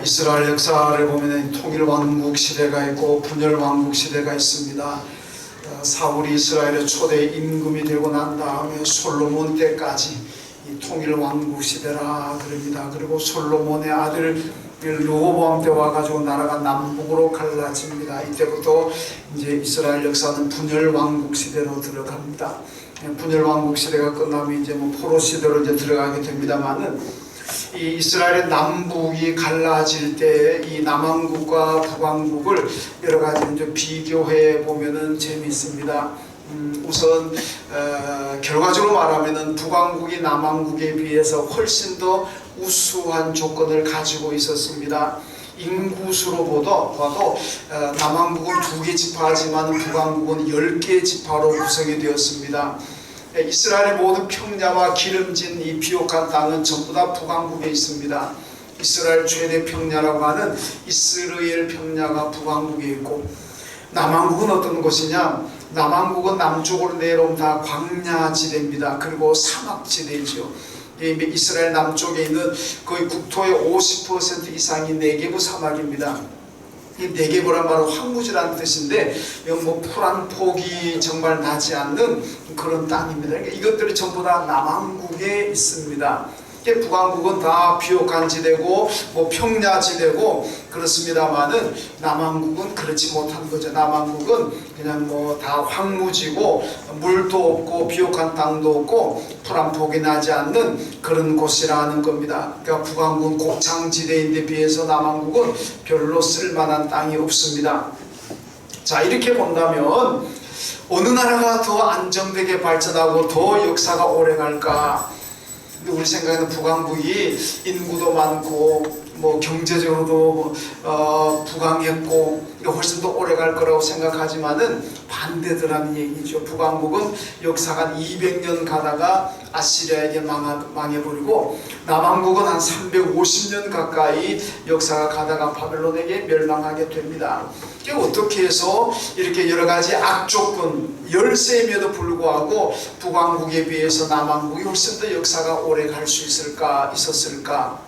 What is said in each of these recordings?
이스라엘 역사를 보면 통일 왕국 시대가 있고 분열 왕국 시대가 있습니다. 사울이 이스라엘의 초대 임금이 되고 난 다음에 솔로몬 때까지 이 통일 왕국 시대라 그럽니다. 그리고 솔로몬의 아들 르호보암 때 와가지고 나라가 남북으로 갈라집니다. 이때부터 이제 이스라엘 역사는 분열 왕국 시대로 들어갑니다. 분열 왕국 시대가 끝나면 이제 포로 시대로 이제 들어가게 됩니다만은, 이 이스라엘의 남북이 갈라질 때 이 남왕국과 북왕국을 여러 가지 이제 비교해 보면은 재미있습니다. 우선 결과적으로 말하면은 북왕국이 남왕국에 비해서 훨씬 더 우수한 조건을 가지고 있었습니다. 인구수로 봐도 남왕국은 2개 지파지만 북왕국은 10개 지파로 구성이 되었습니다. 이스라엘의 모든 평야와 기름진 이 비옥한 땅은 전부 다 북왕국에 있습니다. 이스라엘 최대 평야라고 하는 이스라엘 평야가 북왕국에 있고, 남왕국은 어떤 곳이냐? 남왕국은 남쪽으로 내려오면 다 광야지대입니다. 그리고 사막지대죠. 이스라엘 남쪽에 있는 거의 국토의 50% 이상이 네게브 사막입니다. 이 네게브란 말은 황무지라는 뜻인데, 풀한 폭이 정말 나지 않는 그런 땅입니다. 그러니까 이것들이 전부 다 남왕국에 있습니다. 북왕국은 다 비옥한 지대고 평야지대고 그렇습니다만은, 남왕국은 그렇지 못한 거죠. 남왕국은 그냥 다 황무지고 물도 없고 비옥한 땅도 없고 풀 한 폭이 나지 않는 그런 곳이라는 겁니다. 그러니까 북왕국은 곡창지대인데 비해서 남왕국은 별로 쓸만한 땅이 없습니다. 자, 이렇게 본다면 어느 나라가 더 안정되게 발전하고 더 역사가 오래 갈까? 우리 생각에는 북왕국이 인구도 많고 경제적으로도 부강했고 훨씬 더 오래 갈 거라고 생각하지만은 반대더라는 얘기죠. 북왕국은 역사가 한 200년 가다가 아시리아에게 망해버리고, 남왕국은 한 350년 가까이 역사가 가다가 바벨론에게 멸망하게 됩니다. 어떻게 해서 이렇게 여러 가지 악조건, 열세임에도 불구하고 북왕국에 비해서 남왕국이 훨씬 더 역사가 오래 갈 수 있었을까?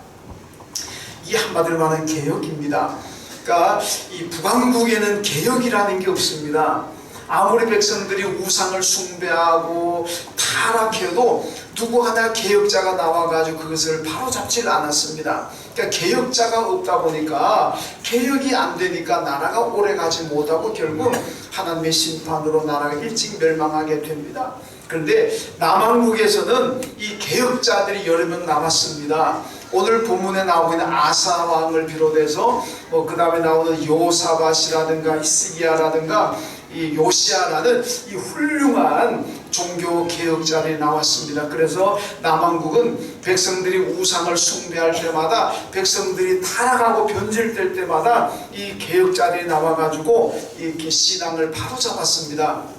이 한마디로 말하는 개혁입니다. 그러니까 이 북왕국에는 개혁이라는 게 없습니다. 아무리 백성들이 우상을 숭배하고 타락해도 누구 하나 개혁자가 나와가지고 그것을 바로잡질 않았습니다. 그러니까 개혁자가 없다 보니까, 개혁이 안 되니까 나라가 오래가지 못하고 결국 하나님의 심판으로 나라가 일찍 멸망하게 됩니다. 그런데 남왕국에서는 이 개혁자들이 여러 명 남았습니다. 오늘 본문에 나오고 있는 아사 왕을 비롯해서 그 다음에 나오는 요사밧이라든가 히스기야라든가 이 요시야라는 이 훌륭한 종교 개혁자들이 나왔습니다. 그래서 남왕국은 백성들이 우상을 숭배할 때마다, 백성들이 타락하고 변질될 때마다 이 개혁자들이 나와가지고 이렇게 신앙을 바로잡았습니다.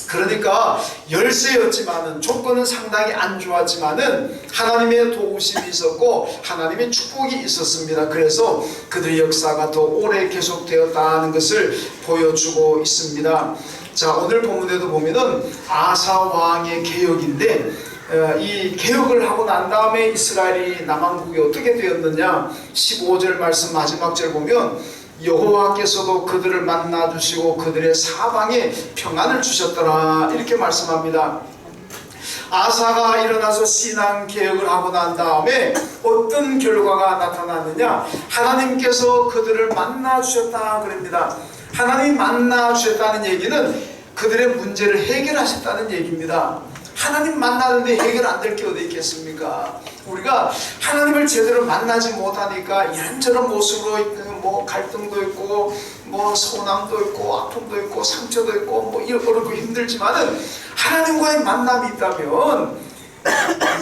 그러니까 열세였지만은, 조건은 상당히 안 좋았지만은 하나님의 도우심이 있었고 하나님의 축복이 있었습니다. 그래서 그들의 역사가 더 오래 계속되었다는 것을 보여주고 있습니다. 자, 오늘 본문에도 보면은 아사 왕의 개혁인데, 이 개혁을 하고 난 다음에 이스라엘이 남왕국이 어떻게 되었느냐? 15절 말씀 마지막 절 보면, 여호와께서도 그들을 만나주시고 그들의 사방에 평안을 주셨더라, 이렇게 말씀합니다. 아사가 일어나서 신앙개혁을 하고 난 다음에 어떤 결과가 나타났느냐? 하나님께서 그들을 만나주셨다 그럽니다. 하나님이 만나주셨다는 얘기는 그들의 문제를 해결하셨다는 얘기입니다. 하나님 만나는데 해결 안 될 게 어디 있겠습니까? 우리가 하나님을 제대로 만나지 못하니까 이런저런 모습으로 갈등도 있고 서운함도 있고 아픔도 있고 상처도 있고 어렵고 힘들지만은, 하나님과의 만남이 있다면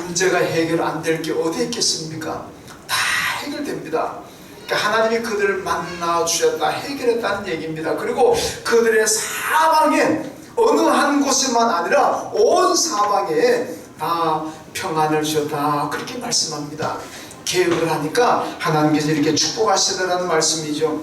문제가 해결 안 될 게 어디 있겠습니까? 다 해결됩니다. 그러니까 하나님이 그들을 만나 주셨다, 해결했다는 얘기입니다. 그리고 그들의 사방에, 어느 한 곳에만 아니라 온 사방에 다 평안을 주셨다, 그렇게 말씀합니다. 개혁을 하니까 하나님께서 이렇게 축복하시더라는 말씀이죠.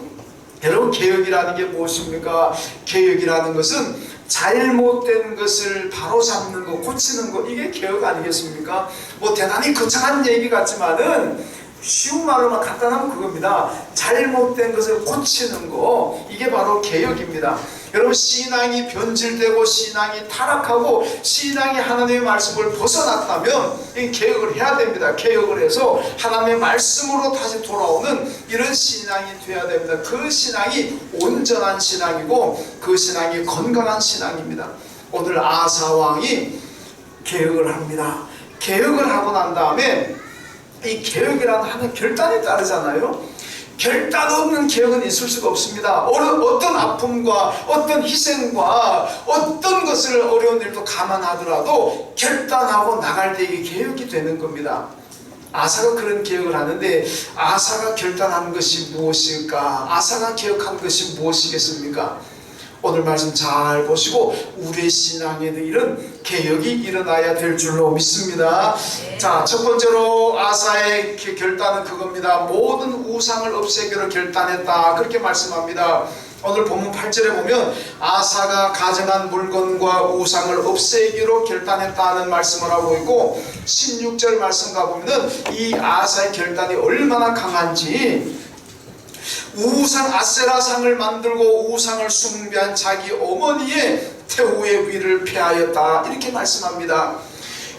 여러분, 개혁이라는 게 무엇입니까? 개혁이라는 것은 잘못된 것을 바로잡는 거, 고치는 거, 이게 개혁 아니겠습니까? 대단히 거창한 얘기 같지만은 쉬운 말로만 간단하면 그겁니다. 잘못된 것을 고치는 거, 이게 바로 개혁입니다. 여러분, 신앙이 변질되고 신앙이 타락하고 신앙이 하나님의 말씀을 벗어났다면 이 개혁을 해야 됩니다. 개혁을 해서 하나님의 말씀으로 다시 돌아오는 이런 신앙이 돼야 됩니다. 그 신앙이 온전한 신앙이고 그 신앙이 건강한 신앙입니다. 오늘 아사 왕이 개혁을 합니다. 개혁을 하고 난 다음에 이 개혁이라는 하는 결단이 따르잖아요. 결단 없는 개혁은 있을 수가 없습니다. 어떤 아픔과 어떤 희생과 어떤 것을 어려운 일도 감안하더라도 결단하고 나갈 때 이게 개혁이 되는 겁니다. 아사가 그런 개혁을 하는데 아사가 결단한 것이 무엇일까? 아사가 개혁한 것이 무엇이겠습니까? 오늘 말씀 잘 보시고 우리의 신앙에도 이런 개혁이 일어나야 될 줄로 믿습니다. 자, 첫 번째로 아사의 결단은 그겁니다. 모든 우상을 없애기로 결단했다, 그렇게 말씀합니다. 오늘 본문 8절에 보면 아사가 가져간 물건과 우상을 없애기로 결단했다는 말씀을 하고 있고 16절 말씀 가보면 이 아사의 결단이 얼마나 강한지, 우상 아세라상을 만들고 우상을 숭배한 자기 어머니의 태후의 위를 폐하였다, 이렇게 말씀합니다.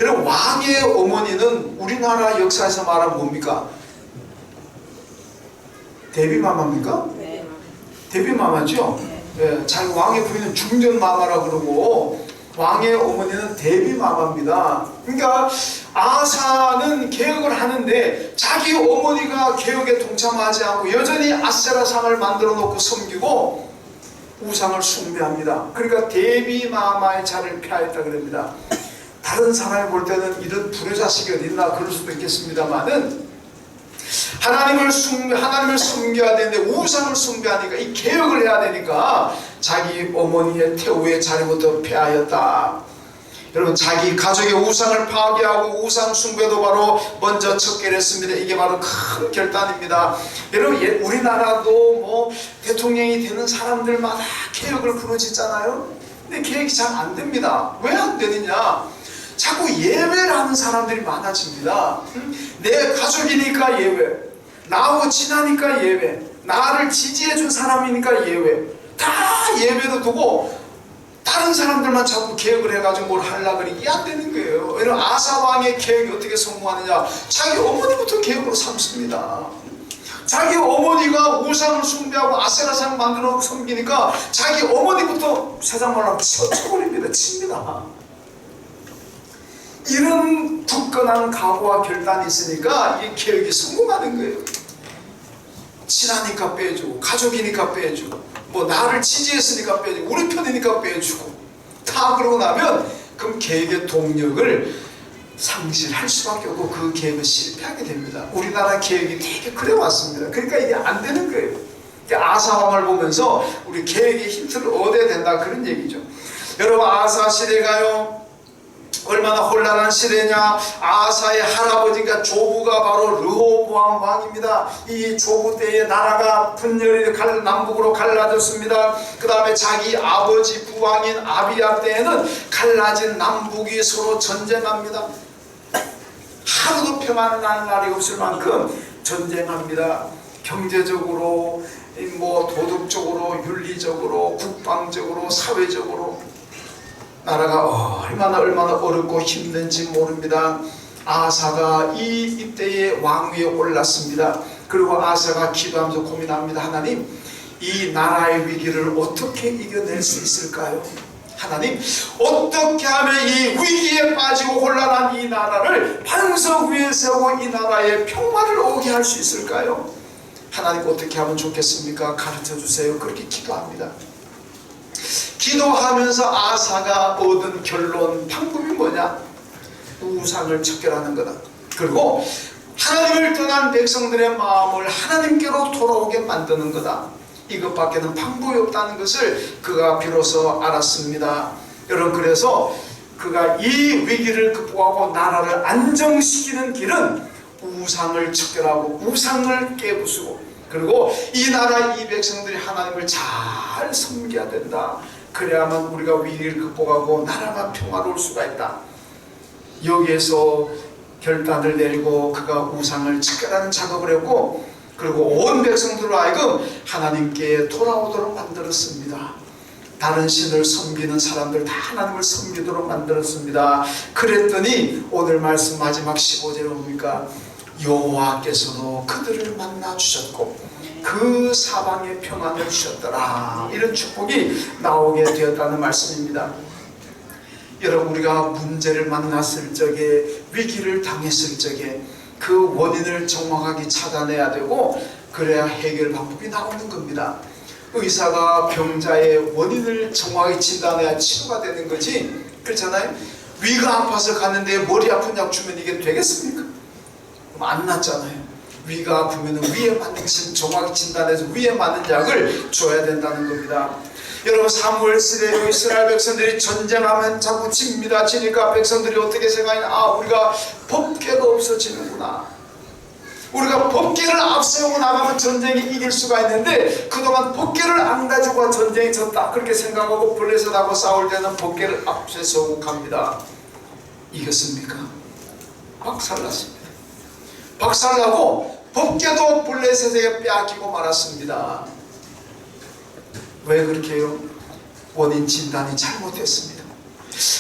여러분, 왕의 어머니는 우리나라 역사에서 말하면 뭡니까? 데뷔마마입니까? 네. 데뷔마마죠? 네. 자기 왕의 부인은 중전마마라 그러고 왕의 어머니는 데뷔마마입니다. 그러니까 아사는 개혁을 하는데 자기 어머니가 개혁에 동참하지 않고 여전히 아세라상을 만들어 놓고 섬기고 우상을 숭배합니다. 그러니까 데뷔마마의 자리를 폐하였다 그럽니다. 다른 사람이 볼 때는 이런 불효자식이 어디 있나 그럴 수도 있겠습니다만은 하나님을 섬겨야 되는데 우상을 숭배하니까 이 개혁을 해야 되니까 자기 어머니의 태후의 자리부터 폐하였다. 여러분, 자기 가족의 우상을 파괴하고 우상 숭배도 바로 먼저 척결했습니다. 이게 바로 큰 결단입니다. 여러분, 우리나라도 뭐 대통령이 되는 사람들마다 개혁을 부르짖잖아요. 근데 개혁이 잘 안 됩니다. 왜 안 되느냐? 자꾸 예외를 하는 사람들이 많아집니다. 내 가족이니까 예외, 나하고 친하니까 예외, 나를 지지해준 사람이니까 예외, 다 예외로 두고 다른 사람들만 자꾸 개혁을 해가지고 뭘 하려고 그러니 이게 안 되는 거예요. 이런 아사 왕의 개혁이 어떻게 성공하느냐? 자기 어머니부터 개혁으로 삼습니다. 자기 어머니가 우상을 숭배하고 아세라상 만들어 섬기니까 자기 어머니부터 세상 말로 쳐버립니다. 칩니다. 이런 굳건한 각오와 결단이 있으니까 이 개혁이 성공하는 거예요. 친하니까 빼주고, 가족이니까 빼주고, 뭐 나를 지지했으니까 빼주고, 우리 편이니까 빼주고, 다 그러고 나면 그럼 개혁의 동력을 상실할 수밖에 없고 그 개혁은 실패하게 됩니다. 우리나라 개혁이 되게 그래 왔습니다. 그러니까 이게 안 되는 거예요. 아사왕을 보면서 우리 개혁의 힌트를 얻어야 된다, 그런 얘기죠. 여러분, 아사 시대가요 얼마나 혼란한 시대냐. 아사의 할아버지가 조부가 바로 르호보암 왕입니다. 이 조부 때에 나라가 분열이 남북으로 갈라졌습니다. 그 다음에 자기 아버지 부왕인 아비야 때에는 갈라진 남북이 서로 전쟁합니다. 하루도 평안한 날이 없을 만큼 전쟁합니다. 경제적으로, 뭐 도덕적으로, 윤리적으로, 국방적으로, 사회적으로 나라가 얼마나 어렵고 힘든지 모릅니다. 아사가 이때에 왕위에 올랐습니다. 그리고 아사가 기도하면서 고민합니다. 하나님, 이 나라의 위기를 어떻게 이겨낼 수 있을까요? 하나님, 어떻게 하면 이 위기에 빠지고 혼란한 이 나라를 반석 위에 세우고 이 나라의 평화를 오게 할 수 있을까요? 하나님, 어떻게 하면 좋겠습니까? 가르쳐 주세요. 그렇게 기도합니다. 기도하면서 아사가 얻은 결론, 방법이 뭐냐? 우상을 척결하는 거다. 그리고 하나님을 떠난 백성들의 마음을 하나님께로 돌아오게 만드는 거다. 이것밖에는 방법이 없다는 것을 그가 비로소 알았습니다. 여러분, 그래서 그가 이 위기를 극복하고 나라를 안정시키는 길은 우상을 척결하고 우상을 깨부수고, 그리고 이 나라 이 백성들이 하나님을 잘 섬겨야 된다. 그래야만 우리가 위기를 극복하고 나라가 평화로울 수가 있다. 여기에서 결단을 내리고 그가 우상을 측결하는 작업을 했고, 그리고 온 백성들로 하여금 하나님께 돌아오도록 만들었습니다. 다른 신을 섬기는 사람들 다 하나님을 섬기도록 만들었습니다. 그랬더니 오늘 말씀 마지막 15절에 뭡니까? 여호와께서도 그들을 만나 주셨고 그 사방에 평안을 주셨더라. 이런 축복이 나오게 되었다는 말씀입니다. 여러분, 우리가 문제를 만났을 적에, 위기를 당했을 적에 그 원인을 정확하게 찾아내야 되고, 그래야 해결 방법이 나오는 겁니다. 의사가 병자의 원인을 정확히 진단해야 치료가 되는 거지, 그렇잖아요? 위가 아파서 갔는데 머리 아픈 약 주면 이게 되겠습니까? 안 낫잖아요. 위가 아프면 위에 맞는 것을 정확히 진단해서 위에 맞는 약을 줘야 된다는 겁니다. 여러분, 사무엘 시대에 이스라엘 백성들이 전쟁하면 자꾸 집니다. 지니까 백성들이 어떻게 생각하냐? 아, 우리가 법궤가 없어지는구나. 우리가 법궤를 앞세우고 나가면 전쟁이 이길 수가 있는데 그동안 법궤를 안 가지고 전쟁이 졌다, 그렇게 생각하고 블레셋하고 싸울 때는 법궤를 앞세우고 갑니다. 이겼습니까? 박살났습니다. 박살나고 법궤도 블레셋에게 빼앗기고 말았습니다. 왜 그렇게 해요? 원인 진단이 잘못됐습니다.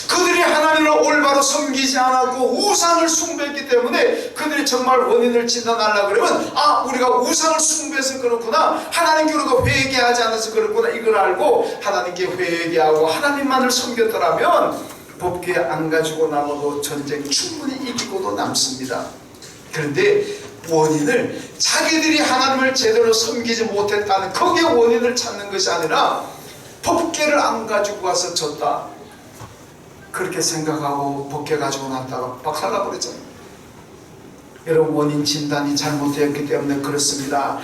그들이 하나님을 올바로 섬기지 않았고 우상을 숭배했기 때문에 그들이 정말 원인을 진단하려고 그러면, 아, 우리가 우상을 숭배해서 그렇구나, 하나님께 우리가 회개하지 않아서 그렇구나, 이걸 알고 하나님께 회개하고 하나님만을 섬겼더라면 법궤 안 가지고 남아도 전쟁 충분히 이기고도 남습니다. 그런데 원인을, 자기들이 하나님을 제대로 섬기지 못했다는 거기에 원인을 찾는 것이 아니라 법궤를 안 가지고 가서 졌다, 그렇게 생각하고 법궤 가지고 났다가 박살나 버렸잖아요. 여러분, 원인 진단이 잘못되었기 때문에 그렇습니다.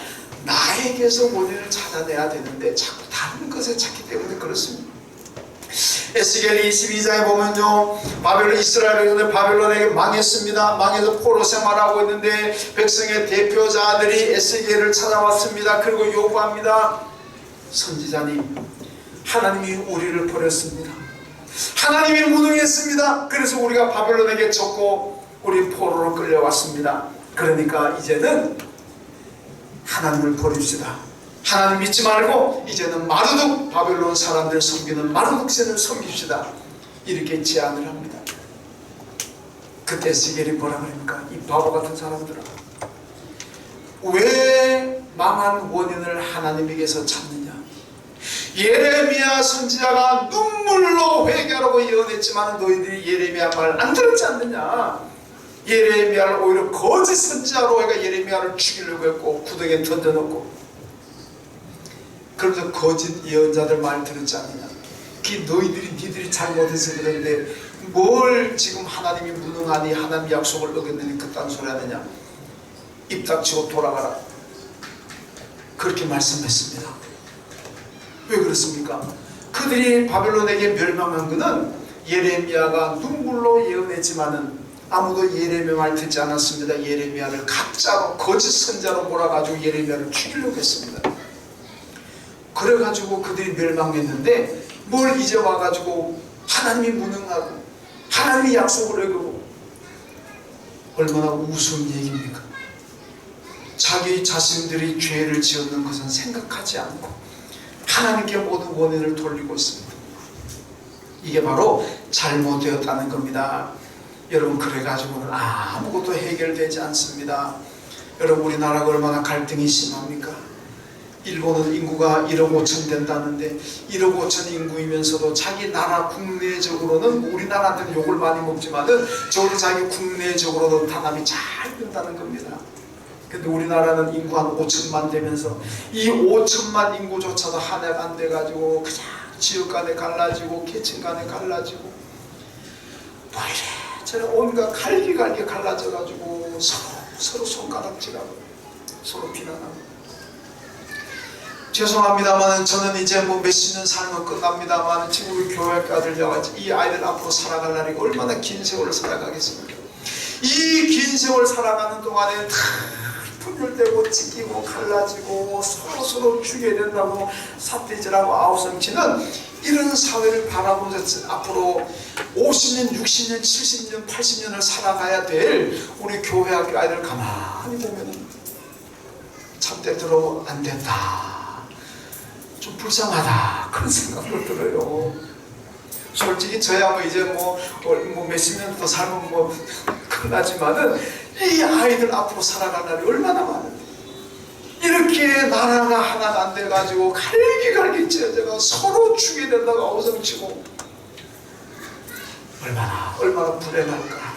나에게서 원인을 찾아내야 되는데 자꾸 다른 것에 찾기 때문에 그렇습니다. 에스겔 22장에 보면요, 바벨론, 이스라엘 백성들 바벨론에게 망했습니다. 망해서 포로 생활하고 있는데 백성의 대표자들이 에스겔을 찾아왔습니다. 그리고 요구합니다. 선지자님, 하나님이 우리를 버렸습니다. 하나님이 무능했습니다. 그래서 우리가 바벨론에게 졌고 우리 포로로 끌려왔습니다. 그러니까 이제는 하나님을 버립시다. 하나님 믿지 말고 이제는 마르둑, 바벨론 사람들 섬기는 마르둑신을 섬깁시다. 이렇게 제안을 합니다. 그때 에스겔이 뭐라 그럽니까? 이 바보 같은 사람들아, 왜 망한 원인을 하나님에게서 찾느냐? 예레미야 선지자가 눈물로 회개하라고 예언했지만 너희들이 예레미야 말 안 들었지 않느냐? 예레미야를 오히려 거짓 선지자로 해가 예레미야를 죽이려고 했고 구덩이에 던져놓고, 그러면서 거짓 예언자들 말 들었지 않느냐? 그게 니들이 잘못해서 그런데 뭘 지금 하나님이 무능하니 하나님 약속을 어겼느니 그딴 소리 하느냐? 입 닥치고 돌아가라, 그렇게 말씀했습니다. 왜 그렇습니까? 그들이 바벨론에게 멸망한 것은 예레미야가 눈물로 예언했지만은 아무도 예레미야 말 듣지 않았습니다. 예레미야를 가짜로 거짓 선자로 몰아가지고 예레미야를 죽이려고 했습니다. 그래가지고 그들이 멸망했는데 뭘 이제 와가지고 하나님이 무능하고 하나님이 약속을 어기고, 얼마나 우스운 얘기입니까? 자기 자신들이 죄를 지었는 것은 생각하지 않고 하나님께 모든 원인을 돌리고 있습니다. 이게 바로 잘못되었다는 겁니다. 여러분, 그래가지고는 아무것도 해결되지 않습니다. 여러분, 우리나라가 얼마나 갈등이 심합니까? 일본은 인구가 1억 5천 된다는데 1억 5천 인구이면서도 자기 나라 국내적으로는 우리나라한테는 욕을 많이 먹지만은 저도 자기 국내적으로는 단합이 잘 된다는 겁니다. 근데 우리나라는 인구 한 5천만 되면서 이 5천만 인구조차도 하나가 안 돼가지고 그냥 지역 간에 갈라지고 계층 간에 갈라지고 뭐 이래저래 온갖 갈기갈기 갈라져가지고 서로 손가락질하고 서로 비난하고. 죄송합니다만 저는 이제 뭐 몇십 년 살면 끝납니다만 지금 우리 교회가들 이 아이들 앞으로 살아갈 날이 얼마나 긴 세월을 살아가겠습니까? 이 긴 세월 살아가는 동안에 다 분열되고 찢기고 갈라지고 서로 죽여야 된다고 삿대질하고 아우성치는 이런 사회를 바라보면서 앞으로 50년, 60년, 70년, 80년을 살아가야 될 우리 교회 학교 아이들 가만히 보면은 참되도록 안 된다, 좀 불쌍하다, 그런 생각도 들어요. 솔직히 저야 뭐 이제 뭐 몇십 년 더 살면 뭐 끝나지만은 이 아이들 앞으로 살아갈 날이 얼마나 많은데, 이렇게 나라가 하나가 안 돼가지고 갈기갈기 찢어져가 서로 죽게 된다고 아우성치고 얼마나 불행할까.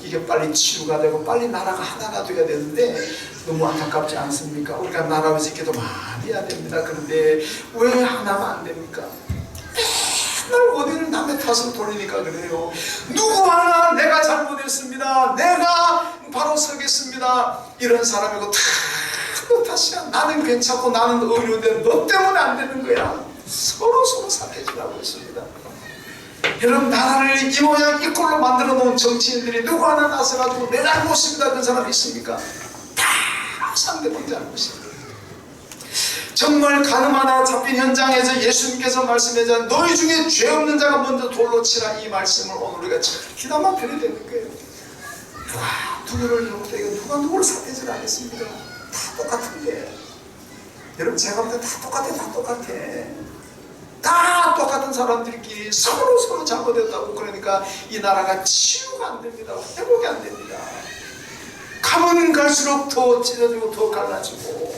이게 빨리 치유가 되고 빨리 나라가 하나가 돼야 되는데 너무 안타깝지 않습니까? 우리가 나라 위해서 기도 많이 해야 됩니다. 그런데 왜 하나가 안 됩니까? 맨날 어디를 남의 탓을 돌리니까 그래요. 누구 하나 내가 잘못했습니다, 내가 바로 서겠습니다, 이런 사람이고 다 너 탓이야. 나는 괜찮고 나는 의료인데 너 때문에 안 되는 거야. 서로 사태질하고 있습니다. 여러분, 나라를 이 모양 이 꼴로 만들어 놓은 정치인들이 누구 하나 나서가지고 내 잘못입니다 그런 사람 있습니까? 다 상대방 잘못입니다. 정말 가늠 하나 잡힌 현장에서 예수님께서 말씀하신 너희 중에 죄 없는 자가 먼저 돌로 치라, 이 말씀을 오늘 우리가 잘 귀담아 들어야 되는 거예요. 누구를 잘못해요? 누가 누구를 사태질 하겠습니까? 다 똑같은데. 여러분, 제가 볼 때 다 똑같아. 다 똑같은 사람들끼리 서로 잘못했다고. 그러니까 이 나라가 치유가 안 됩니다. 회복이 안 됩니다. 가면 갈수록 더 찢어지고 더 갈라지고,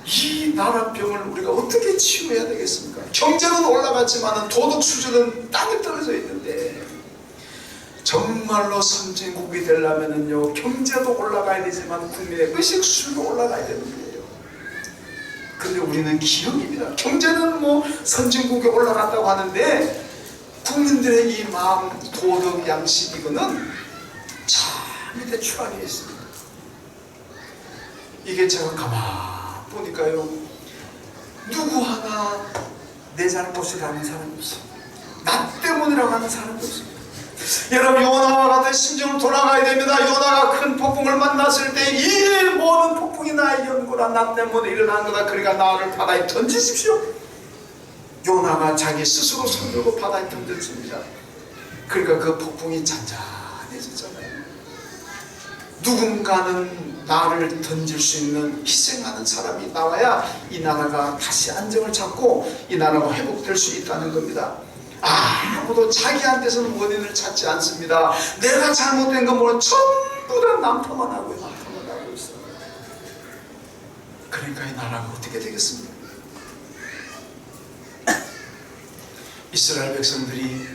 이 나라 병을 우리가 어떻게 치유해야 되겠습니까? 경제는 올라갔지만 도덕 수준은 땅에 떨어져 있는데, 정말로 선진국이 되려면은요, 경제도 올라가야 되지만 국민의 의식 수준도 올라가야 되는 거예요. 근데 우리는 기형입니다. 경제는 뭐 선진국에 올라간다고 하는데 국민들의 이 마음, 도덕, 양식, 이거는 저 밑에 추락해 있습니다. 이게 제가 가만 보니까요, 누구 하나 내 잘못이라는 사람이 없습니다. 나 때문이라고 하는 사람이 없습니다. 여러분, 요나와 같은 심정을 돌아가야 됩니다. 요나가 큰 폭풍을 만났을 때 이 모든 폭풍이 나의 연고라, 나 때문에 일어난 거다, 그러니까 나를 바다에 던지십시오. 요나가 자기 스스로 손들고 바다에 던졌습니다. 그러니까 그 폭풍이 잔잔해졌잖아요. 누군가는 나를 던질 수 있는 희생하는 사람이 나와야 이 나라가 다시 안정을 찾고 이 나라가 회복될 수 있다는 겁니다. 아무도 자기한테서는 원인을 찾지 않습니다. 내가 잘못된 건 뭐는 전부 다 남탓만 하고 있어요. 그러니까 이 나라가 어떻게 되겠습니까? 이스라엘 백성들이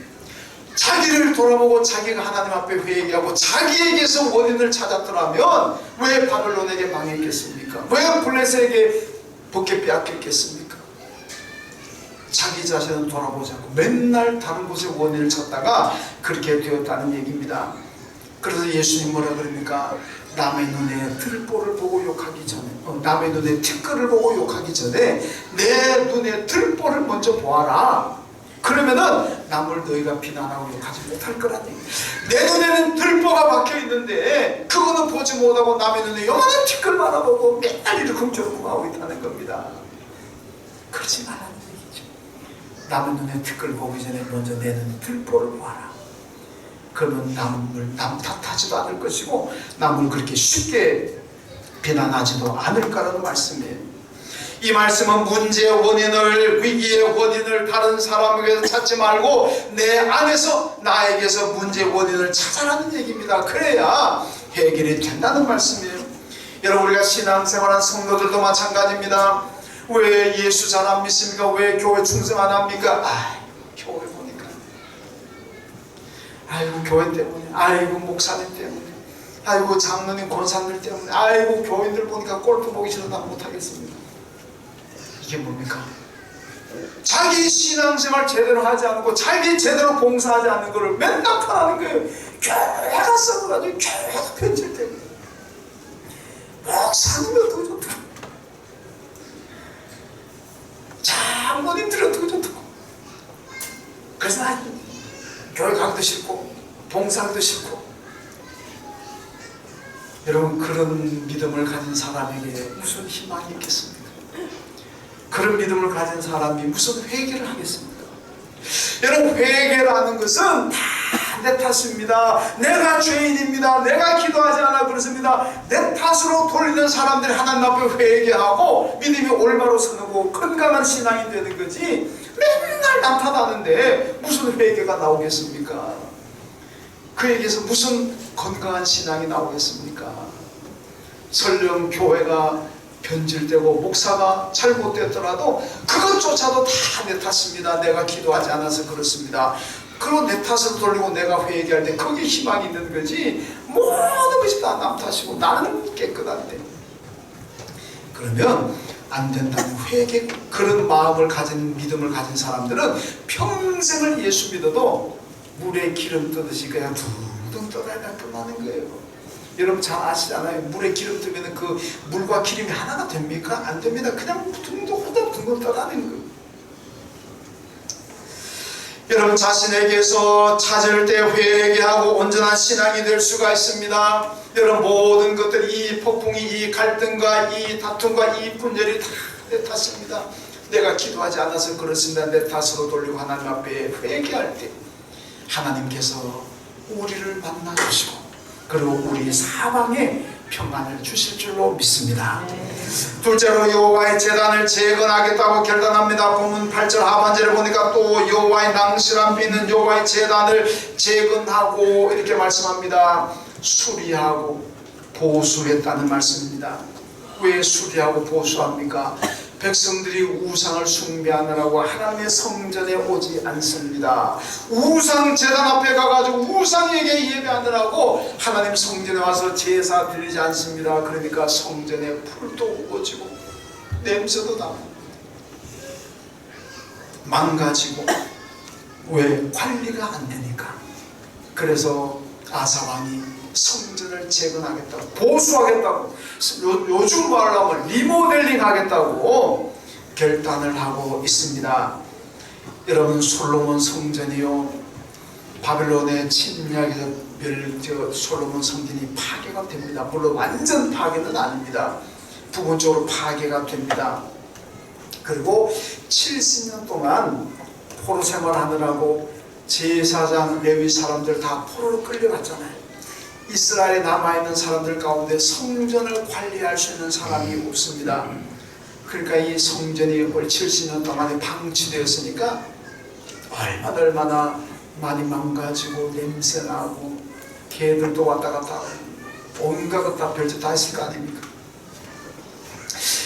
자기를 돌아보고 자기가 하나님 앞에 회개하고 자기에게서 원인을 찾았더라면 왜 바벨론에게 망했겠습니까? 왜 블레셋에게 벗게 빼앗겼겠습니까? 자기 자신은 돌아보지 않고 맨날 다른 곳에 원인을 찾다가 그렇게 되었다는 얘기입니다. 그래서 예수님 뭐라 그럽니까? 남의 눈에 들보를 보고 욕하기 전에, 남의 눈에 티끌을 보고 욕하기 전에 내 눈에 들보를 먼저 보아라. 그러면은 남을 너희가 비난하고 욕하지 못할 거라는 얘기. 내 눈에는 들보가 박혀 있는데 그거는 보지 못하고 남의 눈에 요만한 티끌 바라보고 맨날 이렇게 흠쩍 하고 있다는 겁니다. 그러지 말라는 얘기죠. 남의 눈에 티끌 보기 전에 먼저 내 눈에 들보를 보아라. 그러면 남 탓하지도 않을 것이고 남을 그렇게 쉽게 비난하지도 않을 거라는 말씀이에요. 이 말씀은 문제의 원인을, 위기의 원인을 다른 사람에게서 찾지 말고 내 안에서, 나에게서 문제의 원인을 찾아라는 얘기입니다. 그래야 해결이 된다는 말씀이에요. 여러분, 우리가 신앙생활한 성도들도 마찬가지입니다. 왜 예수 잘 안 믿습니까? 왜 교회 충성 안 합니까? 교회 보니까, 아이고 교회 때문에, 아이고 목사님 때문에, 아이고 장로님 권사님들 때문에, 아이고 교인들 보니까 골프 보기 싫어서 나 못하겠습니다. 이게 뭡니까? 자기 신앙생활 제대로 하지 않고 자기 제대로 봉사하지 않는 것을 맨날 탓하는 거예요. 교회가 썩어가지고 교회가 변질되고, 목사님은 더 좋다, 장모님들은 더 좋다. 그래서 나 교회 가기도 싫고 봉사하기도 싫고. 여러분, 그런 믿음을 가진 사람에게 무슨 희망이 있겠습니까? 그런 믿음을 가진 사람이 무슨 회개를 하겠습니까? 여러분, 회개라는 것은 다 내 탓입니다. 내가 죄인입니다. 내가 기도하지 않아 그렇습니다. 내 탓으로 돌리는 사람들이 하나님 앞에 회개하고 믿음이 올바로 서고 건강한 신앙이 되는 거지, 맨날 남 탓하는데 무슨 회개가 나오겠습니까? 그에게서 무슨 건강한 신앙이 나오겠습니까? 설령 교회가 변질되고 목사가 잘못됐더라도 그것조차도 다 내 탓입니다. 내가 기도하지 않아서 그렇습니다. 그리고 내 탓을 돌리고 내가 회개할 때 거기에 희망이 있는 거지, 모든 것이 다 남 탓이고 나는 깨끗한데. 그러면 안 된다는 회개, 그런 마음을 가진, 믿음을 가진 사람들은 평생을 예수 믿어도 물에 기름 뜨듯이 그냥 둥둥 떠다니다 끝나는 거예요. 여러분 잘 아시잖아요. 물에 기름 뜨면 그 물과 기름이 하나가 됩니까? 안 됩니다. 그냥 둥둥 떠다니는 거예요. 여러분 자신에게서 찾을 때 회개하고 온전한 신앙이 될 수가 있습니다. 여러분 모든 것들, 이 폭풍이, 이 갈등과 이 다툼과 이 분열이 다 내 탓입니다. 내가 기도하지 않아서 그렇습니다. 내 탓으로 돌리고 하나님 앞에 회개할 때 하나님께서 우리를 만나주시고 그리고 우리 사방에 평안을 주실 줄로 믿습니다. 둘째로 여호와의 제단을 재건하겠다고 결단합니다. 본문 8절 하반절에 보니까 또 여호와의 낭실한 비는 여호와의 제단을 재건하고 이렇게 말씀합니다. 수리하고 보수했다는 말씀입니다. 왜 수리하고 보수합니까? 백성들이 우상을 숭배하느라고 하나님의 성전에 오지 않습니다. 우상 제단 앞에 가가지고 우상에게 예배하느라고 하나님 성전에 와서 제사 드리지 않습니다. 그러니까 성전에 풀도 우거지고 냄새도 나고 망가지고, 왜? 관리가 안 되니까. 그래서 아사왕이 성전을 재건하겠다고, 보수하겠다고, 요즘 말로 하면 리모델링 하겠다고 결단을 하고 있습니다. 여러분, 솔로몬 성전이요, 바벨론의 침략에서 솔로몬 성전이 파괴가 됩니다. 물론 완전 파괴는 아닙니다. 부분적으로 파괴가 됩니다. 그리고 70년 동안 포로 생활하느라고 제사장, 레위 사람들 다 포로로 끌려갔잖아요. 이스라엘에 남아있는 사람들 가운데 성전을 관리할 수 있는 사람이 없습니다. 그러니까 이 성전이 70년 동안에 방치되었으니까 얼마나 많이 망가지고 냄새나고 개들도 왔다 갔다 하고 온갖 것 다 별짓 다 했을 거 아닙니까?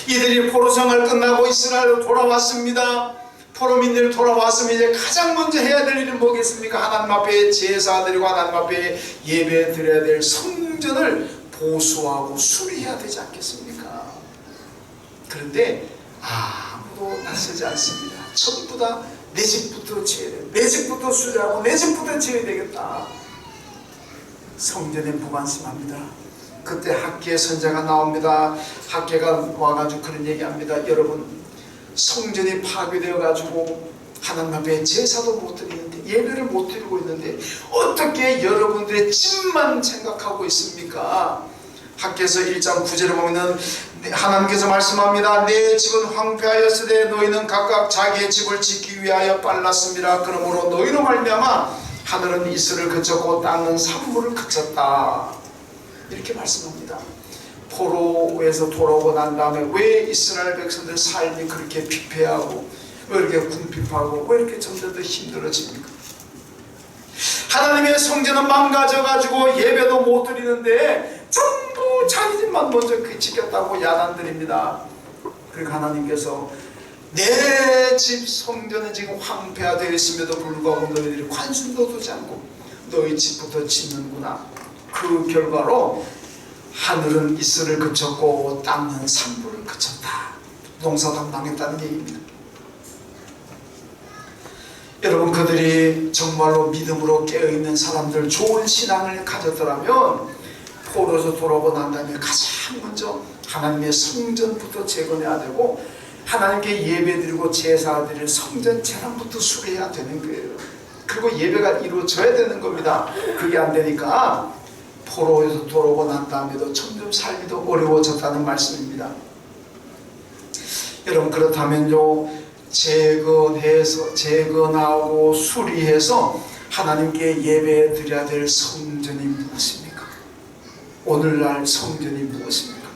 이들이 포로 생활 끝나고 이스라엘로 돌아왔습니다. 포로민들 돌아왔으면 이제 가장 먼저 해야 될 일은 뭐겠습니까? 하나님 앞에 제사 드리고 하나님 앞에 예배 드려야 될 성전을 보수하고 수리해야 되지 않겠습니까? 그런데 아무도 나서지 않습니다. 전부 다 내 집부터 지어야 돼, 내 집부터 수리하고 내 집부터 지어야 되겠다. 성전에 무관심합니다. 그때 학계 선자가 나옵니다. 학계가 와가지고 그런 얘기합니다. 여러분, 성전이 파괴되어 가지고 하나님 앞에 제사도 못 드리는데, 예배를 못 드리고 있는데 어떻게 여러분들의 집만 생각하고 있습니까? 학개서 1장 9절에 보면 하나님께서 말씀합니다. 내 집은 황폐하였으되 너희는 각각 자기의 집을 짓기 위하여 빨랐습니다. 그러므로 너희로 말미암아 하늘은 이슬을 그쳤고 땅은 산물을 그쳤다. 이렇게 말씀합니다. 포로에서 돌아오고 난 다음에 왜 이스라엘 백성들 삶이 그렇게 피폐하고 왜 이렇게 궁핍하고 왜 이렇게 점점 더 힘들어집니까? 하나님의 성전은 망가져가지고 예배도 못 드리는데 전부 자기 집만 먼저 지켰다고 야단드립니다. 그러니까 하나님께서 내 집 성전은 지금 황폐화되어 있음에도 불구하고 너희들이 관심도 두지 않고 너희 집부터 짓는구나. 그 결과로 하늘은 이슬을 그쳤고 땅은 산불을 그쳤다. 농사도 망했다는 얘기입니다. 여러분, 그들이 정말로 믿음으로 깨어있는 사람들, 좋은 신앙을 가졌더라면 포로에서 돌아오고 난 다음에 가장 먼저 하나님의 성전부터 재건해야 되고 하나님께 예배드리고 제사드릴 성전 재단부터 수리해야 되는 거예요. 그리고 예배가 이루어져야 되는 겁니다. 그게 안 되니까 포로에서 돌아오고 난 다음에도 점점 삶이 더 어려워졌다는 말씀입니다. 여러분 그렇다면요, 재건하고 수리해서 하나님께 예배 드려야 될 성전이 무엇입니까? 오늘날 성전이 무엇입니까?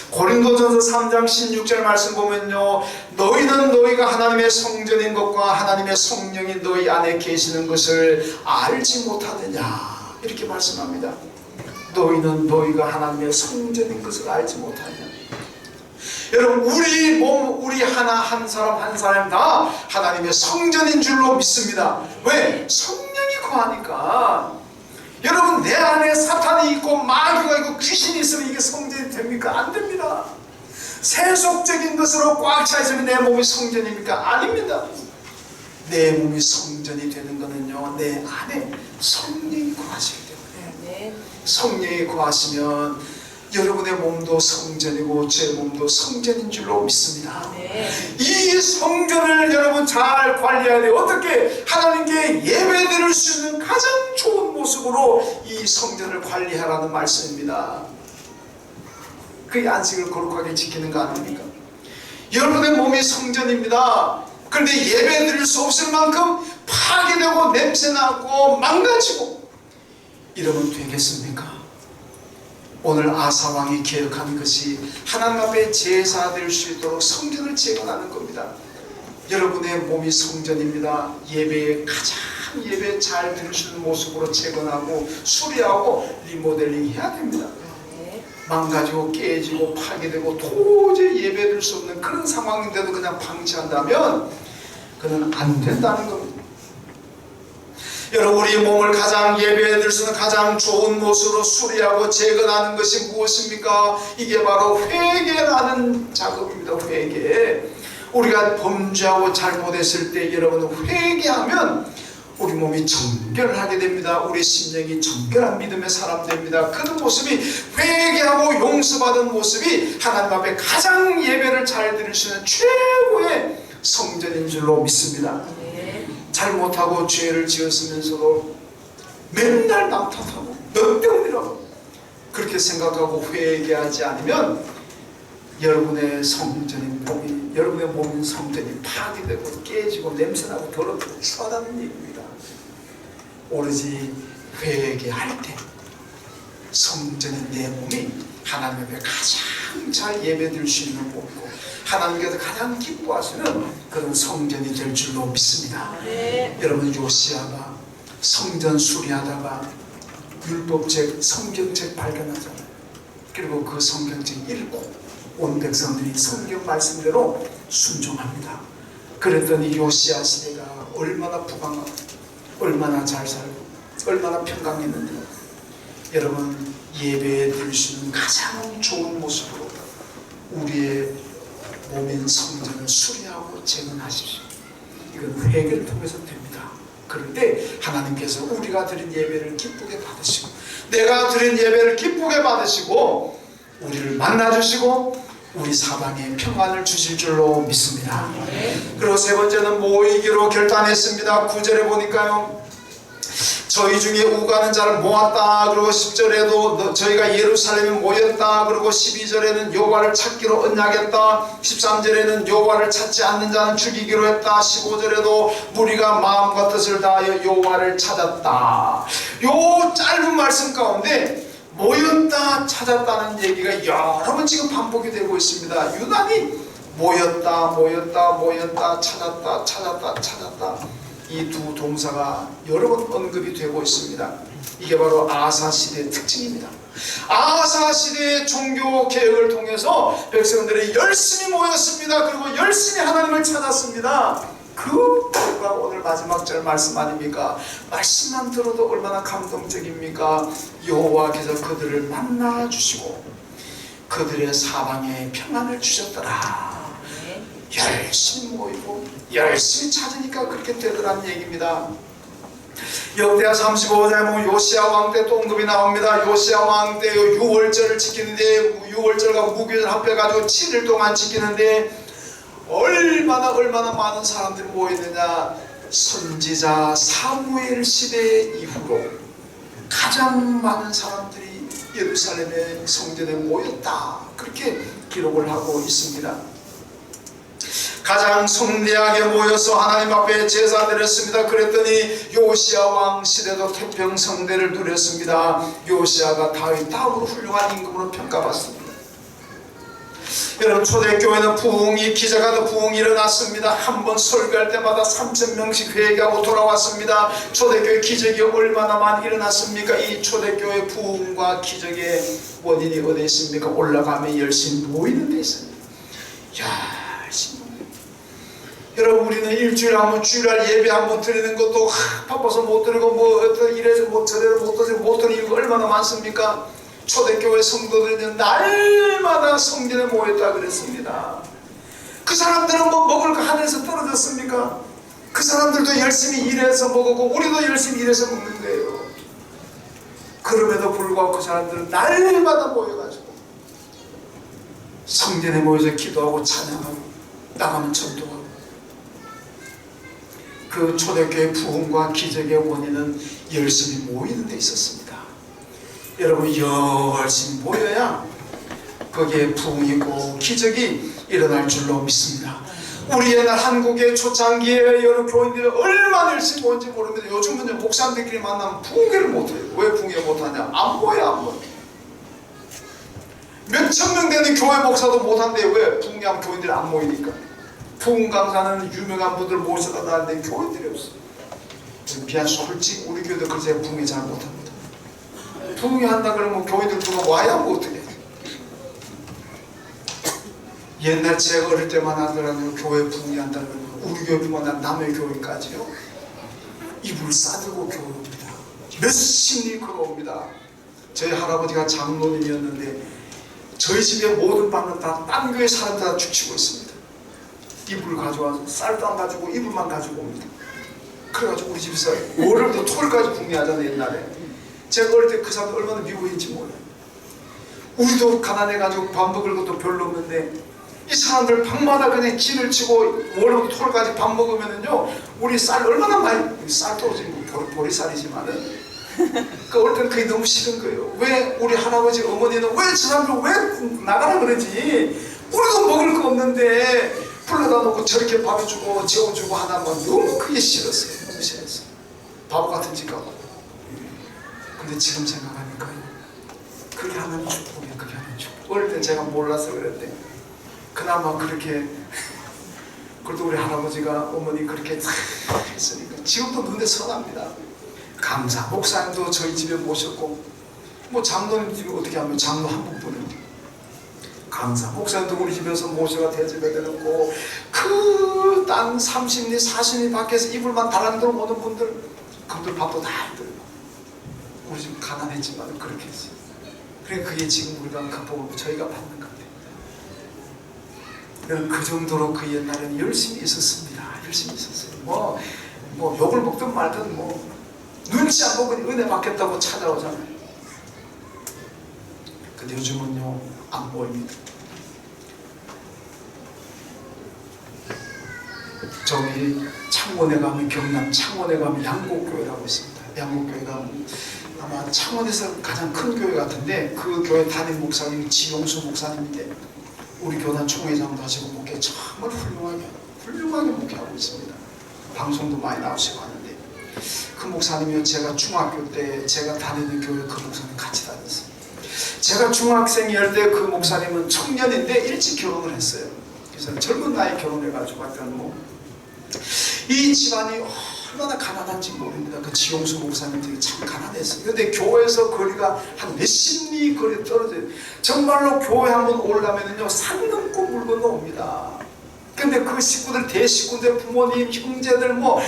고린도전서 3장 16절 말씀 보면요, 너희는 너희가 하나님의 성전인 것과 하나님의 성령이 너희 안에 계시는 것을 알지 못하느냐, 이렇게 말씀합니다. 너희는 너희가 하나님의 성전인 것을 알지 못하느냐. 여러분, 우리 몸, 우리 한 사람 한 사람 다 하나님의 성전인 줄로 믿습니다. 왜? 성령이 거하니까. 여러분, 내 안에 사탄이 있고 마귀가 있고 귀신이 있으면 이게 성전이 됩니까? 안 됩니다. 세속적인 것으로 꽉 차 있으면 내 몸이 성전입니까? 아닙니다. 내 몸이 성전이 되는 것은요, 내 안에 성령이 거하시기 때문에. 성령이 거하시면 여러분의 몸도 성전이고 제 몸도 성전인 줄로 믿습니다. 이 성전을 여러분 잘 관리해야 돼요. 어떻게? 하나님께 예배드릴 수 있는 가장 좋은 모습으로 이 성전을 관리하라는 말씀입니다. 그 안식을 거룩하게 지키는 거 아닙니까? 여러분의 몸이 성전입니다. 그런데 예배드릴 수 없을 만큼 파괴되고 냄새나고 망가지고 이러면 되겠습니까? 오늘 아사왕이 계획한 것이 하나님 앞에 제사 될 수 있도록 성전을 재건하는 겁니다. 여러분의 몸이 성전입니다. 예배에 가장 예배 잘 드릴 수 있는 모습으로 재건하고 수리하고 리모델링 해야 됩니다. 망가지고 깨지고 파괴되고 도저히 예배 드릴 수 없는 그런 상황인데도 그냥 방치한다면 그는 안 된다는 겁니다. 여러분, 우리 몸을 가장 예배해 드릴 수 있는 가장 좋은 모습으로 수리하고 재건하는 것이 무엇입니까? 이게 바로 회개라는 작업입니다. 회개. 우리가 범죄하고 잘못했을 때 여러분 회개하면 우리 몸이 정결하게 됩니다. 우리 심령이 정결한 믿음의 사람 됩니다. 그 모습이, 회개하고 용서받은 모습이 하나님 앞에 가장 예배를 잘 드릴 수 있는 최고의 성전인 줄로 믿습니다. 잘못하고 죄를 지었으면서도 맨날 남 탓하고 몇 병이라고 그렇게 생각하고 회개하지 않으면 여러분의 성전인 몸이, 여러분의 몸인 성전이 파괴되고 깨지고 냄새나고 더럽고 추하다는 얘기입니다. 오로지 회개할 때 성전인 내 몸이 하나님 앞에 가장 잘 예배드릴 수 있는 몸이고 하나님께서 가장 기뻐하시는 그런 성전이 될 줄로 믿습니다. 여러분, 요시야가 성전 수리하다가 율법책, 성경책 발견하잖아요. 그리고 그 성경책 읽고 온 백성들이 성경 말씀대로 순종합니다. 그랬더니 요시야 시대가 얼마나 부강하고 얼마나 잘 살고 얼마나 평강했는데, 여러분, 예배에 드릴 수 있는 가장 좋은 모습으로 우리의 몸인 성전을 수리하고 재건하십시오. 이건 회개를 통해서 됩니다. 그런데 하나님께서 우리가 드린 예배를 기쁘게 받으시고, 내가 드린 예배를 기쁘게 받으시고 우리를 만나주시고 우리 사방에 평안을 주실 줄로 믿습니다. 그리고 세 번째는 모이기로 결단했습니다. 9절에 보니까요, 저희 중에 우가는 자를 모았다. 그리고 10절에도 저희가 예루살렘에 모였다. 그리고 12절에는 여호와를 찾기로 언약했다. 13절에는 여호와를 찾지 않는 자는 죽이기로 했다. 15절에도 무리가 마음과 뜻을 다하여 여호와를 찾았다. 요 짧은 말씀 가운데 모였다, 찾았다는 얘기가 여러 번 지금 반복이 되고 있습니다. 유난히 모였다, 모였다, 모였다, 찾았다, 찾았다, 찾았다, 이 두 동사가 여러 번 언급이 되고 있습니다. 이게 바로 아사 시대의 특징입니다. 아사 시대의 종교 개혁을 통해서 백성들이 열심히 모였습니다. 그리고 열심히 하나님을 찾았습니다. 그 결과 오늘 마지막 절 말씀 아닙니까? 말씀만 들어도 얼마나 감동적입니까? 여호와께서 그들을 만나 주시고 그들의 사방에 평안을 주셨더라. 열심히 모이고 열심히 찾으니까 그렇게 되더라는 얘기입니다. 역대하 35장에 보면 요시야 왕 때 또 언급이 나옵니다. 요시야 왕 때 6월절을 지키는데, 6월절과 무교절 합해가지고 7일 동안 지키는데 얼마나 많은 사람들이 모였느냐. 선지자 사무엘 시대 이후로 가장 많은 사람들이 예루살렘의 성전에 모였다, 그렇게 기록을 하고 있습니다. 가장 성대하게 모여서 하나님 앞에 제사 드렸습니다. 그랬더니 요시야 왕 시대도 태평성대를 누렸습니다. 요시야가 다윗 다음으로 훌륭한 임금으로 평가받습니다. 여러분, 초대교회는 부흥이 기적하듯 부흥이 일어났습니다. 한 번 설교할 때마다 3,000명씩 회개하고 돌아왔습니다. 초대교회 기적이 얼마나 많이 일어났습니까? 이 초대교회 부흥과 기적의 원인이 어디에 있습니까? 올라가면 열심히 모이는 데 있습니다. 열심히 모이는. 여러분, 우리는 일주일에 한 번 주일날 예배 한 번 드리는 것도 바빠서 못 드리고 뭐 이래서 못 저래서 못 드리고 못 드리는 이유가 얼마나 많습니까? 초대교회 성도들은 날마다 성전에 모였다 그랬습니다. 그 사람들은 뭐 먹을 거 하늘에서 떨어졌습니까? 그 사람들도 열심히 일해서 먹었고 우리도 열심히 일해서 먹는 거예요. 그럼에도 불구하고 그 사람들은 날마다 모여가지고 성전에 모여서 기도하고 찬양하고 나가면 전도하고. 그 초대교회 부흥과 기적의 원인은 열심히 모이는 데 있었습니다. 여러분, 열심히 모여야 거기에 부흥이고 기적이 일어날 줄로 믿습니다. 우리 옛날 한국의 초창기에 여러 교인들이 얼마나 열심히 모인지 모르는데 요즘은 목사님들끼리 만나면 부흥회를 못해요. 왜 부흥회 못하냐? 안 모여, 안 모여. 몇천 명 되는 교회 목사도 못한대. 왜? 부흥회하면 교인들이 안 모이니까. 부흥 강사는 유명한 분들 모셔다 놨는데 교인들이 없어요. 미안, 솔직히 우리 교회도 그래서 부흥회 잘 못합니다. 부흥회 한다 그러면 교인들 누가 와야 뭐 어떻게 해. 옛날 제가 어릴 때만 하더라도 교회 부흥회 한다 그러면 우리 교회뿐만 아니라 남의 교회까지요 이불 싸들고 교회 옵니다. 몇십리 걸어옵니다. 저희 할아버지가 장로님이었는데 저희 집에 모든 방은 다 딴 교회 사람들 다 죽치고 있습니다. 이불 가져와서 쌀도 안 가지고 이불만 가지고 옵니다. 그래가지고 우리 집에서 월요일부터 토요일까지 부흥회하잖아요. 옛날에 제가 어릴 때 그 사람들 얼마나 미워했는지 몰라요. 우리도 가난해가지고 밥 먹을 것도 별로 없는데 이 사람들 방마다 그냥 진을 치고 월요일부터 토요일까지 밥 먹으면은요 우리 쌀 얼마나 많이, 쌀 떨어진 거 보리쌀이지만은 그 어릴 때는 그게 너무 싫은 거예요. 왜 우리 할아버지 어머니는 왜 저 사람들 왜 나가라 그러지? 우리도 먹을 거 없는데 불러다 놓고 저렇게 밥 주고 재워주고 하다 뭐 너무 그게 싫었어요. 너무 싫었어요. 바보 같은 짓 같고. 근데 지금 생각하니까 그게 하는 축복이야. 그게 하는 축복. 어릴 때 제가 몰라서 그랬는데 그나마 그렇게 그래도 우리 할아버지가 어머니 그렇게 했으니까 지금도 눈에 선합니다. 강사 목사님도 저희 집에 모셨고 뭐 장로님 집에 어떻게 하면 장로 한 분뿐이에요. 강사 목사님도 우리 집에서 모셔가 대접해 드렸고 그 딴 30리 40리 밖에서 이불만 달랑들어 오는 분들 그분들 밥도 다 해드리고 우리 집 가난했지만 그렇게 했어요. 그러니까 그게 지금 우리가 극복을 저희가 받는 건데 그 정도로 그 옛날에는 열심히 있었습니다. 열심히 있었어요. 뭐 욕을 먹든 말든 뭐 눈치 안 보고 은혜 받겠다고 찾아오잖아요. 근데 요즘은요 안 보입니다. 저기 창원에 가면 경남 창원에 가면 양곡교회라고 있습니다. 양곡교회가 아마 창원에서 가장 큰 교회 같은데 그 교회 담임 목사님이 지용수 목사님인데 우리 교단 총회장도 하시고 목회 정말 훌륭하게 목회하고 있습니다. 방송도 많이 나오시고 하는데 그 목사님이요 제가 중학교 때 제가 다니는 교회 그 목사님 같이 다녔어요. 제가 중학생일 때 그 목사님은 청년인데 일찍 결혼을 했어요. 그래서 젊은 나이에 결혼해가지고 하여튼 이 집안이 얼마나 가난한지 모릅니다. 그 지용수 목사님들이 참 가난했어요. 근데 교회에서 거리가 한 몇십 리 거리 떨어져요. 정말로 교회 한번 올라가면요 산 넘고 물 건너 옵니다. 근데 그 식구들 대식구들 부모님 형제들 뭐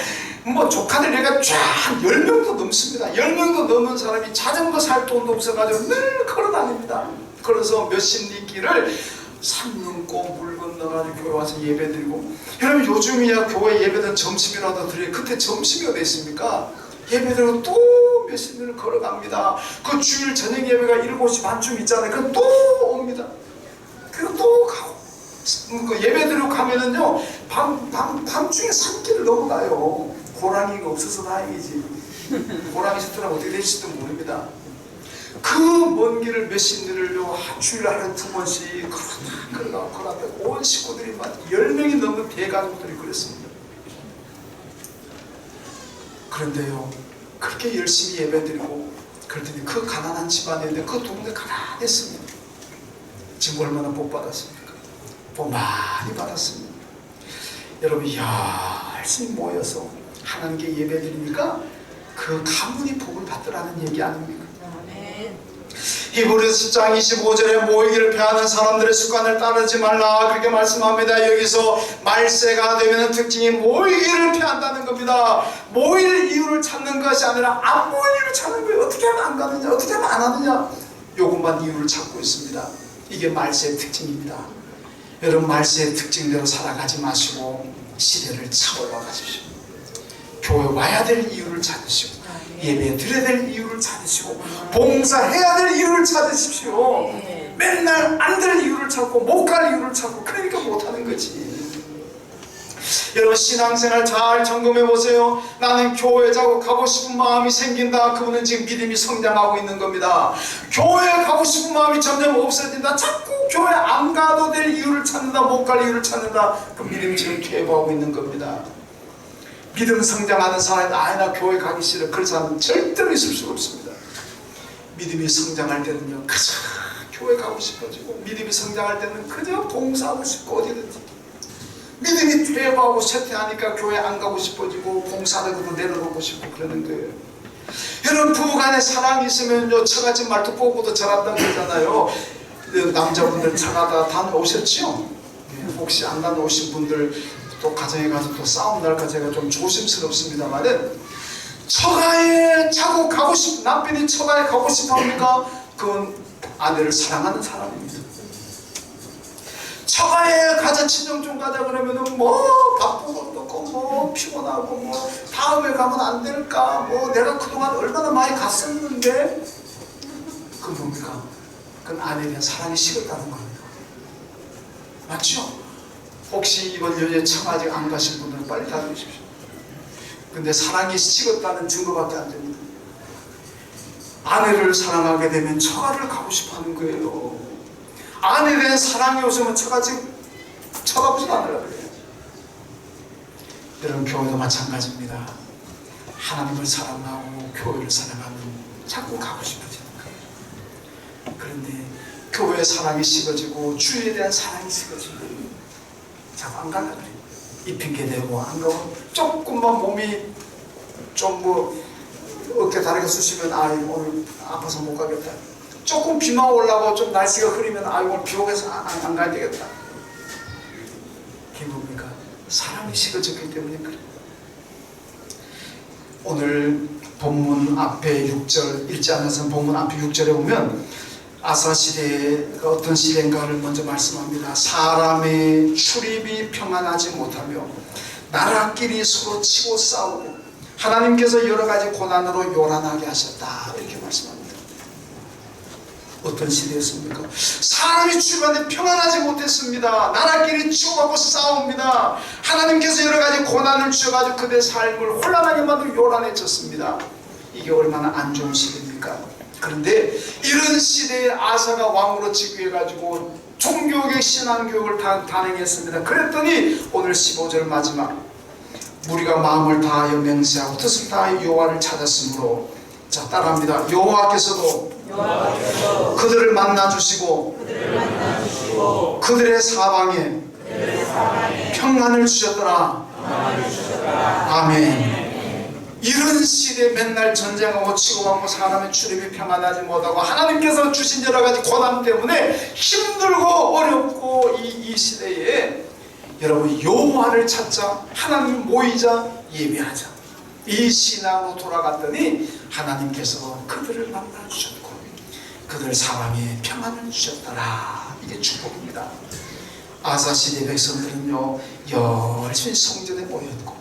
조카들 얘가 쫙 10명도 넘습니다. 10명도 넘는 사람이 자전거 살 돈도 없어가지고 늘 걸어다닙니다. 그래서 몇십 리 길을 산 넘고 물 건너가지고 교회 와서 예배드리고 여러분 요즘이야 교회 예배는 점심이라도 드려요. 그때 점심이 어디 있습니까? 예배드리고 또 몇십 리를 걸어갑니다. 그 주일 저녁 예배가 7시 반쯤 있잖아요. 그럼 또 옵니다. 그리고 또 가고 예배드리고 가면은요 밤중에 산길을 넘어가요. 고랑이가 없어서 다행이지 고랑이 있었더라면 어떻게 되실지도 모릅니다. 그 먼 길을 몇십 리를요 주일에 하루에 2번씩 걸어다 온 식구들이 막 10명이 넘는 대가족들이 그랬습니다. 그런데요 그렇게 열심히 예배드리고 그랬더니 그 가난한 집안인데 그 동네 가난했습니다. 지금 얼마나 복 받았습니까? 복 많이 받았습니다. 여러분 열심히 모여서 하나님께 예배드리니까 그 가문이 복을 받더라는 얘기 아닙니까? 히브리서 10장 25절에 모이기를 패하는 사람들의 습관을 따르지 말라 그렇게 말씀합니다. 여기서 말세가 되면 특징이 모이기를 패한다는 겁니다. 모일 이유를 찾는 것이 아니라 안 모일 이유를 찾는 거예요. 어떻게 하면 안 가느냐, 어떻게 하면 안 하느냐, 요것만 이유를 찾고 있습니다. 이게 말세의 특징입니다. 여러분 말세의 특징대로 살아가지 마시고 시대를 차올라 가십시오. 교회 와야 될 이유를 찾으시고 예배 드려야 될 이유를 찾으시고 봉사해야 될 이유를 찾으십시오. 맨날 안 될 이유를 찾고 못 갈 이유를 찾고 그러니까 못하는 거지. 여러분 신앙생활 잘 점검해 보세요. 나는 교회 자고 가고 싶은 마음이 생긴다. 그분은 지금 믿음이 성장하고 있는 겁니다. 교회 가고 싶은 마음이 점점 없어진다. 자꾸 교회 안 가도 될 이유를 찾는다. 못 갈 이유를 찾는다. 그 믿음이 지금 퇴보하고 있는 겁니다. 믿음 성장하는 사람이 나 교회 가기 싫어 그런 사람은 절대로 있을 수가 없습니다. 믿음이 성장할 때는요 그저 교회 가고 싶어지고 믿음이 성장할 때는 그저 봉사하고 싶고 어디든지 믿음이 퇴보하고 쇠퇴하니까 교회 안 가고 싶어지고 봉사하는 것도 내려놓고 싶고 그러는 거예요. 여러분 부부간에 사랑이 있으면요 처갓집 말도 뽑고도 잘한다고 그러잖아요. 남자분들 처가다 다녀오셨죠? 혹시 안 다녀오신 분들 또 가정에 가서 또 싸움 날까 제가 좀 조심스럽습니다만은 처가에 자꾸 가고 싶 남편이 처가에 가고 싶어 합니까? 그건 아내를 사랑하는 사람입니다. 처가에 가자 친정 좀 가자 그러면은 뭐 바쁘고 또 뭐 피곤하고 뭐 다음에 가면 안 될까 뭐 내가 그동안 얼마나 많이 갔었는데 그건 뭡니까? 그건 아내에 대한 사랑이 식었다는 겁니다. 맞죠? 혹시 이번 연휴에 처가 아직 안 가신 분들은 빨리 다녀오십시오. 근데 사랑이 식었다는 증거밖에 안 됩니다. 아내를 사랑하게 되면 처가를 가고 싶어 하는 거예요. 아내에 대한 사랑이 없으면 쳐다보지도 않으려고 그래요. 여러분 교회도 마찬가지입니다. 하나님을 사랑하고 교회를 사랑하면 자꾸 가고 싶어지는 거예요. 그런데 교회의 사랑이 식어지고 주에 대한 사랑이 식어지면 자꾸 안 가려고 그래요. 이 핑계 대고 안 가고 조금만 몸이 좀 뭐 어깨 다리가 쑤시면 오늘 아파서 못 가겠다. 조금 비만 올라고 좀 날씨가 흐리면 오늘 비 오겠어 안 가야 되겠다. 그게 뭡니까? 사랑이 식어졌기 때문에 그래요. 오늘 본문 앞에 6절 1장에서 본문 앞에 6절에 보면 아사시대의 어떤 시대인가를 먼저 말씀합니다. 사람의 출입이 평안하지 못하며 나라끼리 서로 치고 싸우고 하나님께서 여러 가지 고난으로 요란하게 하셨다 이렇게 말씀합니다. 어떤 시대였습니까? 사람이 출입하는데 평안하지 못했습니다. 나라끼리 치고받고 싸웁니다. 하나님께서 여러 가지 고난을 주셔가지고 그들의 삶을 혼란하게 만들고 요란해졌습니다. 이게 얼마나 안 좋은 시대입니까? 그런데 이런 시대에 아사가 왕으로 즉위해가지고 종교개혁 신앙교육을 단행했습니다. 그랬더니 오늘 15절 마지막 우리가 마음을 다하여 맹세하고 뜻을 다하여 여호와를 찾았으므로 자 따라합니다. 여호와께서도 그들을 만나주시고 그들의 사방에 평안을 주셨더라. 아멘. 이런 시대에 맨날 전쟁하고 치고받고 사람의 출입이 평안하지 못하고 하나님께서 주신 여러 가지 고난 때문에 힘들고 어렵고 이 시대에 여러분 여호와를 찾자 하나님 모이자 예배하자 이 신앙으로 돌아갔더니 하나님께서 그들을 만나주셨고 그들 사방에 평안을 주셨더라. 이게 축복입니다. 아사시대 백성들은요 열심히 성전에 모였고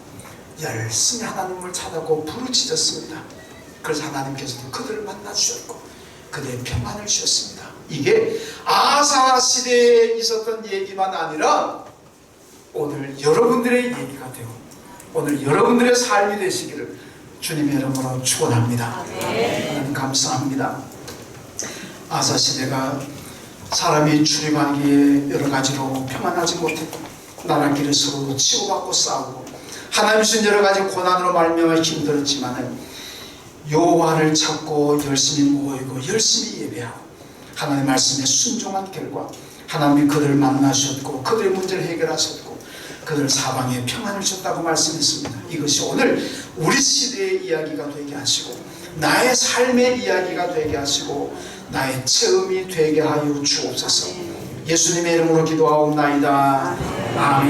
열심히 하나님을 찾았고 부르짖었습니다. 그래서 하나님께서도 그들을 만나주셨고 그들의 평안을 주셨습니다. 이게 아사 시대에 있었던 얘기만 아니라 오늘 여러분들의 얘기가 되고 오늘 여러분들의 삶이 되시기를 주님의 이름으로 축원합니다. 하나님 감사합니다. 아사시대가 사람이 출입하기에 여러 가지로 평안하지 못했고 나라끼리 서로 치고받고 싸우고 하나님 주신 여러 가지 고난으로 말미암아 힘들었지만은 여호와를 찾고 열심히 모이고 열심히 예배하고 하나님의 말씀에 순종한 결과 하나님이 그들을 만나셨고 그들의 문제를 해결하셨고 그들 사방에 평안을 줬다고 말씀했습니다. 이것이 오늘 우리 시대의 이야기가 되게 하시고 나의 삶의 이야기가 되게 하시고 나의 체험이 되게 하여 주옵소서. 예수님의 이름으로 기도하옵나이다. 아멘.